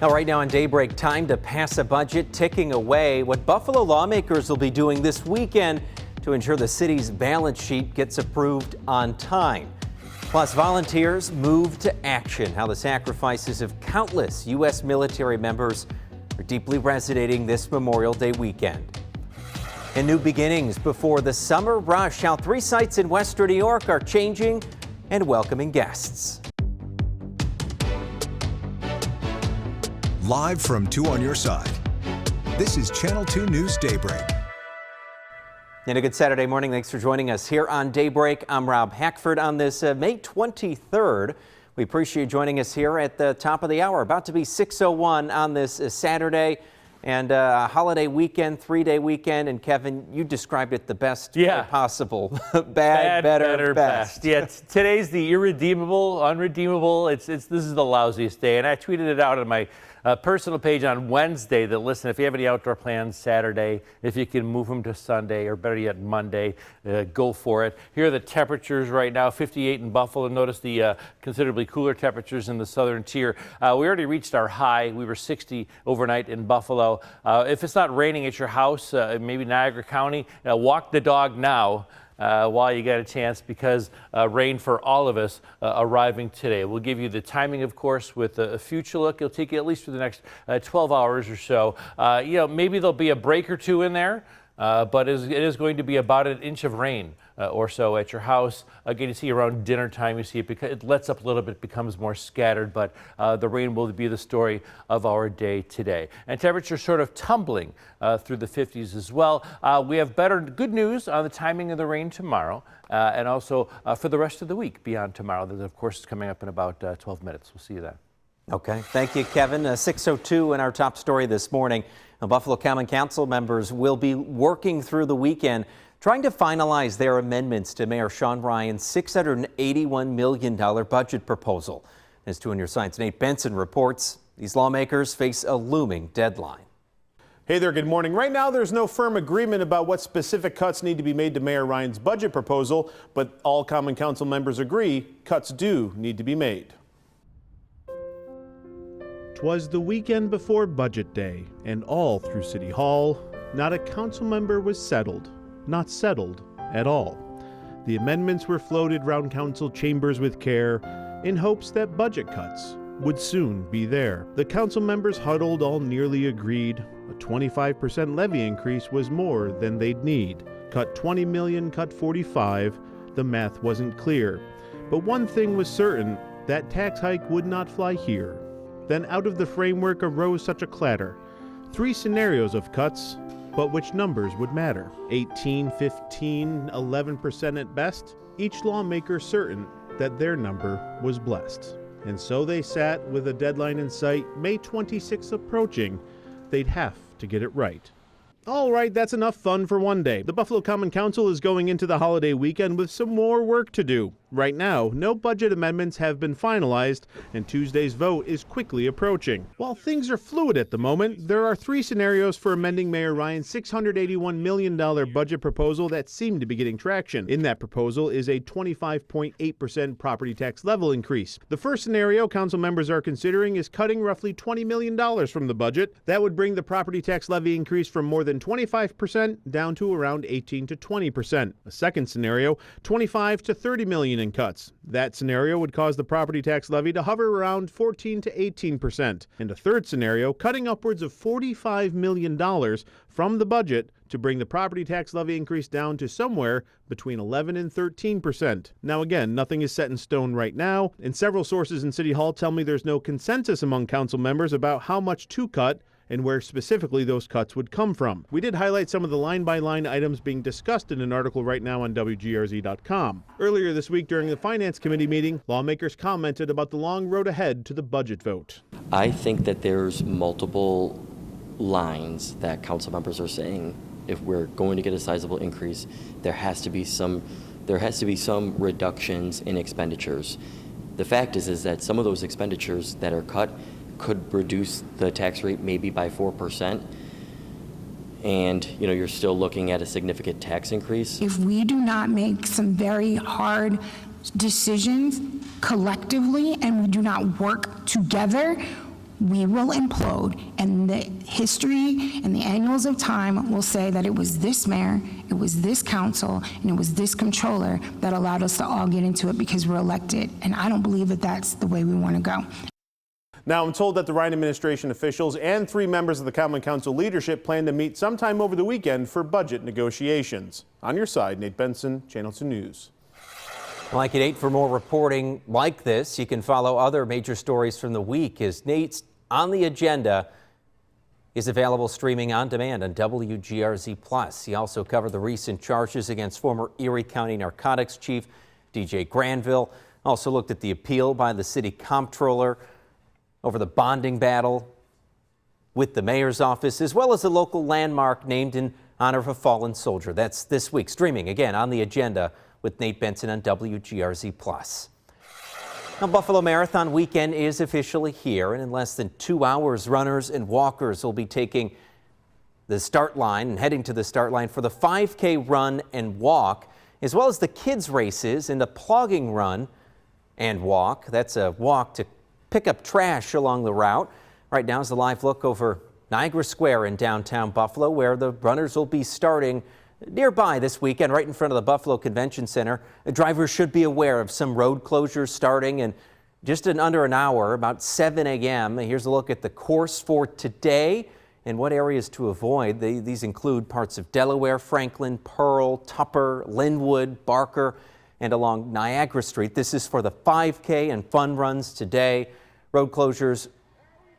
Now, right now on Daybreak, time to pass a budget ticking away. What Buffalo lawmakers will be doing this weekend to ensure the city's balance sheet gets approved on time. Plus, volunteers move to action. How the sacrifices of countless U.S. military members are deeply resonating this Memorial Day weekend. And new beginnings before the summer rush. How 3 sites in Western New York are changing and welcoming guests. Live from 2 on your side, this is Channel 2 News Daybreak. And a good Saturday morning. Thanks for joining us here on Daybreak. I'm Rob Hackford on this May 23rd. We appreciate you joining us here at the top of the hour. About to be 6:01 on this Saturday. And a holiday weekend, 3-day weekend. And Kevin, you described it the best way possible. Bad, better, best. Yeah, today's the irredeemable, unredeemable. This is the lousiest day. And I tweeted it out on my personal page on Wednesday that, listen, if you have any outdoor plans Saturday, if you can move them to Sunday or better yet Monday, go for it. Here are the temperatures right now, 58 in Buffalo. Notice the considerably cooler temperatures in the southern tier. We already reached our high. We were 60 overnight in Buffalo. If it's not raining at your house, maybe Niagara County, walk the dog now. While you get a chance, because rain for all of us arriving today. We'll give you the timing, of course, with a future look. It'll take you at least for the next 12 hours or so. Maybe there'll be a break or two in there, but it is going to be about an inch of rain or so at your house. Again, you see around dinner time, you see it lets up a little bit, becomes more scattered, but the rain will be the story of our day today. And temperatures sort of tumbling through the 50s as well. We have good news on the timing of the rain tomorrow, and also for the rest of the week beyond tomorrow. That, of course, is coming up in about 12 minutes. We'll see you then. Okay. Thank you, Kevin. 6:02 in our top story this morning. Buffalo Common Council members will be working through the weekend trying to finalize their amendments to Mayor Sean Ryan's $681 million budget proposal. As 2 on your side's Nate Benson reports, these lawmakers face a looming deadline. Hey there, good morning. Right now, there's no firm agreement about what specific cuts need to be made to Mayor Ryan's budget proposal, but all Common Council members agree cuts do need to be made. 'Twas the weekend before Budget Day, and all through City Hall, not a council member was settled. Not settled at all. The amendments were floated round council chambers with care in hopes that budget cuts would soon be there. The council members huddled, all nearly agreed. A 25% levy increase was more than they'd need. Cut 20 million, cut 45. The math wasn't clear. But one thing was certain, that tax hike would not fly here. Then out of the framework arose such a clatter. 3 scenarios of cuts, but which numbers would matter? 18, 15, 11% at best? Each lawmaker certain that their number was blessed. And so they sat with a deadline in sight, May 26th approaching. They'd have to get it right. All right, that's enough fun for one day. The Buffalo Common Council is going into the holiday weekend with some more work to do. Right now, no budget amendments have been finalized, and Tuesday's vote is quickly approaching. While things are fluid at the moment, there are 3 scenarios for amending Mayor Ryan's $681 million budget proposal that seem to be getting traction. In that proposal is a 25.8% property tax level increase. The first scenario council members are considering is cutting roughly $20 million from the budget. That would bring the property tax levy increase from more than 25% down to around 18 to 20%. A second scenario, 25 to 30 million in cuts. That scenario would cause the property tax levy to hover around 14 to 18%. And a third scenario, cutting upwards of $45 million from the budget to bring the property tax levy increase down to somewhere between 11 and 13%. Now again, nothing is set in stone right now, and several sources in City Hall tell me there's no consensus among council members about how much to cut and where specifically those cuts would come from. We did highlight some of the line-by-line items being discussed in an article right now on WGRZ.com. Earlier this week during the Finance Committee meeting, lawmakers commented about the long road ahead to the budget vote. I think that there's multiple lines that council members are saying if we're going to get a sizable increase, there has to be some reductions in expenditures. The fact is that some of those expenditures that are cut could reduce the tax rate maybe by 4%. And you're still looking at a significant tax increase. If we do not make some very hard decisions collectively and we do not work together, we will implode, and the history and the annals of time will say that it was this mayor, it was this council, and it was this controller that allowed us to all get into it because we're elected. And I don't believe that that's the way we want to go. Now, I'm told that the Ryan administration officials and 3 members of the Common Council leadership plan to meet sometime over the weekend for budget negotiations. On your side, Nate Benson, Channel 2 News. Like at 8 for more reporting like this. You can follow other major stories from the week as Nate's On the Agenda is available streaming on demand on WGRZ+. He also covered the recent charges against former Erie County Narcotics Chief DJ Granville. Also looked at the appeal by the city comptroller over the bonding battle with the mayor's office, as well as a local landmark named in honor of a fallen soldier. That's this week, streaming again On the Agenda with Nate Benson on WGRZ+. Now, Buffalo Marathon weekend is officially here, and in less than 2 hours, runners and walkers will be taking the start line and heading to the start line for the 5K run and walk, as well as the kids races and the plugging run and walk. That's a walk to pick up trash along the route. Right now is the live look over Niagara Square in downtown Buffalo, where the runners will be starting nearby this weekend, right in front of the Buffalo Convention Center. Drivers should be aware of some road closures starting in just under an hour, about 7 a.m. Here's a look at the course for today and what areas to avoid. These include parts of Delaware, Franklin, Pearl, Tupper, Linwood, Barker, and along Niagara Street. This is for the 5K and fun runs today. Road closures,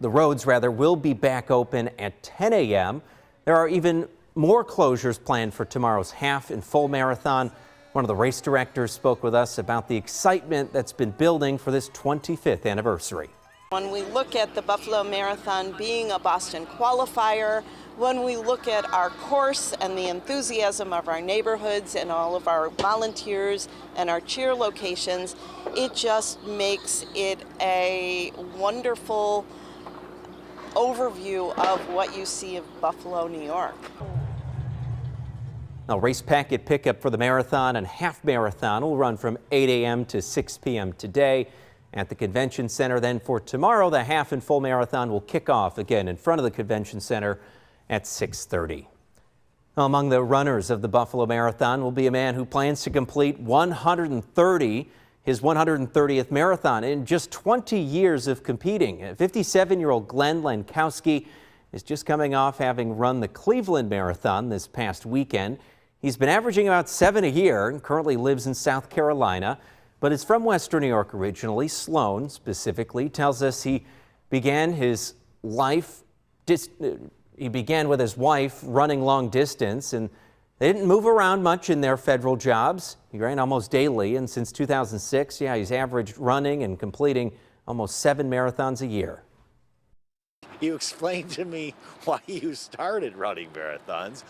the roads rather, will be back open at 10 a.m. There are even more closures planned for tomorrow's half and full marathon. One of the race directors spoke with us about the excitement that's been building for this 25th anniversary. When we look at the Buffalo Marathon being a Boston qualifier, when we look at our course and the enthusiasm of our neighborhoods and all of our volunteers and our cheer locations, it just makes it a wonderful overview of what you see of Buffalo, New York. Now, race packet pickup for the marathon and half marathon will run from 8 a.m. to 6 p.m. today at the Convention Center. Then for tomorrow, the half and full marathon will kick off again in front of the Convention Center at 6:30. Among the runners of the Buffalo Marathon will be a man who plans to complete his 130th marathon in just 20 years of competing. 57-year-old Glenn Lankowski is just coming off having run the Cleveland Marathon this past weekend. He's been averaging about 7 a year and currently lives in South Carolina, but is from Western New York originally. Sloan specifically tells us he began with his wife running long distance, and they didn't move around much in their federal jobs. He ran almost daily, and since 2006, he's averaged running and completing almost 7 marathons a year. You explained to me why you started running marathons.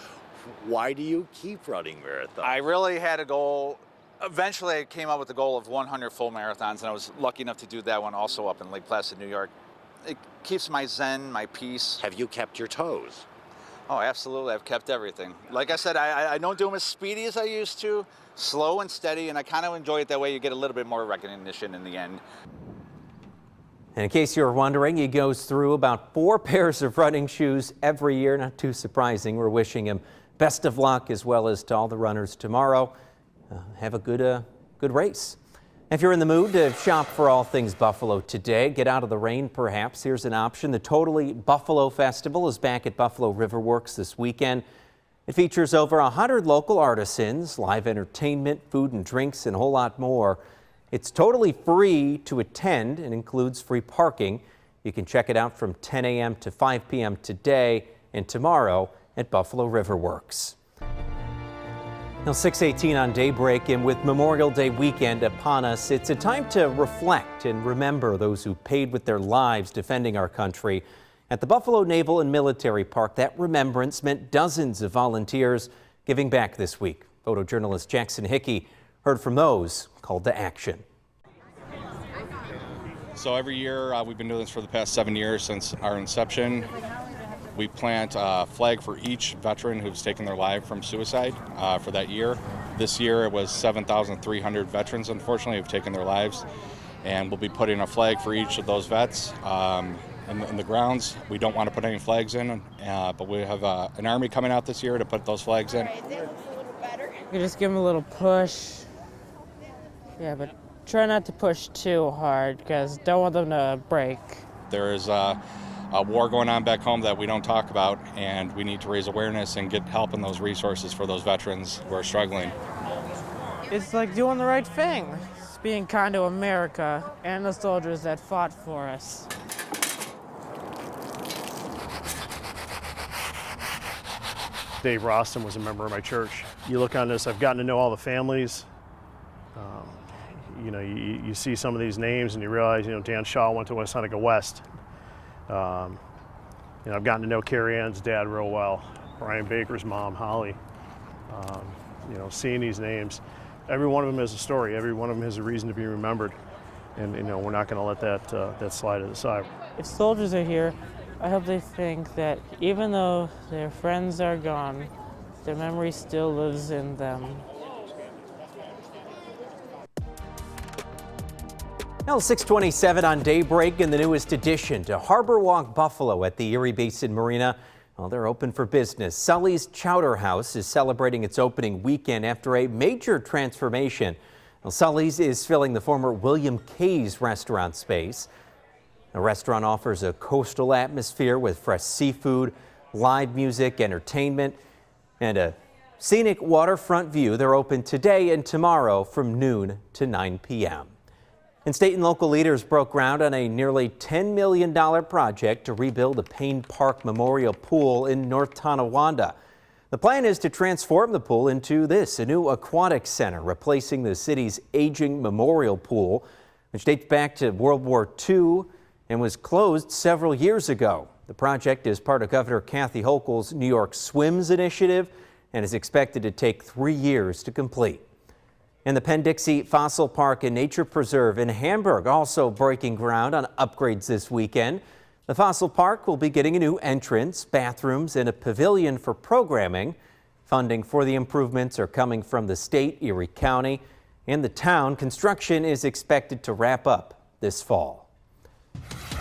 Why do you keep running marathons? I really had a goal. Eventually, I came up with the goal of 100 full marathons, and I was lucky enough to do that one also up in Lake Placid, New York. It keeps my zen, my peace. Have you kept your toes? Oh, absolutely. I've kept everything. Like I said, I don't do them as speedy as I used to, slow and steady, and I kind of enjoy it that way. You get a little bit more recognition in the end. And in case you're wondering, he goes through about 4 pairs of running shoes every year. Not too surprising. We're wishing him best of luck, as well as to all the runners tomorrow. Have a good race. If you're in the mood to shop for all things Buffalo today, get out of the rain perhaps, here's an option. The Totally Buffalo Festival is back at Buffalo Riverworks this weekend. It features over 100 local artisans, live entertainment, food and drinks, and a whole lot more. It's totally free to attend and includes free parking. You can check it out from 10 a.m. to 5 p.m. today and tomorrow at Buffalo Riverworks. Now 6:18 on Daybreak, and with Memorial Day weekend upon us, it's a time to reflect and remember those who paid with their lives defending our country. At the Buffalo Naval and Military Park, that remembrance meant dozens of volunteers giving back this week. Photojournalist Jackson Hickey heard from those called to action. So every year, we've been doing this for the past 7 years since our inception. We plant a flag for each veteran who's taken their life from suicide for that year. This year it was 7,300 veterans, unfortunately, who've taken their lives. And we'll be putting a flag for each of those vets. in the grounds. We don't want to put any flags in, but we have an army coming out this year to put those flags in. You just give them a little push. Yeah, but try not to push too hard because don't want them to break. There is a war going on back home that we don't talk about, and we need to raise awareness and get help and those resources for those veterans who are struggling. It's like doing the right thing. It's being kind to America and the soldiers that fought for us. Dave Roston was a member of my church. You look on this, I've gotten to know all the families. You know, you see some of these names and you realize, you know, Dan Shaw went to West Seneca West. You know, I've gotten to know Carrie Ann's dad real well, Brian Baker's mom, Holly. You know, seeing these names, every one of them has a story. Every one of them has a reason to be remembered. And, you know, we're not going to let that slide to the side. If soldiers are here, I hope they think that even though their friends are gone, their memory still lives in them. Now 6:27 on Daybreak in the newest addition to Harbor Walk Buffalo at the Erie Basin Marina. Well, they're open for business. Sully's Chowder House is celebrating its opening weekend after a major transformation. Well, Sully's is filling the former William Kay's restaurant space. The restaurant offers a coastal atmosphere with fresh seafood, live music, entertainment, and a scenic waterfront view. They're open today and tomorrow from noon to 9 p.m. And state and local leaders broke ground on a nearly $10 million project to rebuild a Payne Park Memorial Pool in North Tonawanda. The plan is to transform the pool into a new aquatic center, replacing the city's aging memorial pool, which dates back to World War II and was closed several years ago. The project is part of Governor Kathy Hochul's New York Swims initiative and is expected to take 3 years to complete. And the Penn-Dixie Fossil Park and Nature Preserve in Hamburg also breaking ground on upgrades this weekend. The Fossil Park will be getting a new entrance, bathrooms, and a pavilion for programming. Funding for the improvements are coming from the state, Erie County, and the town. Construction is expected to wrap up this fall.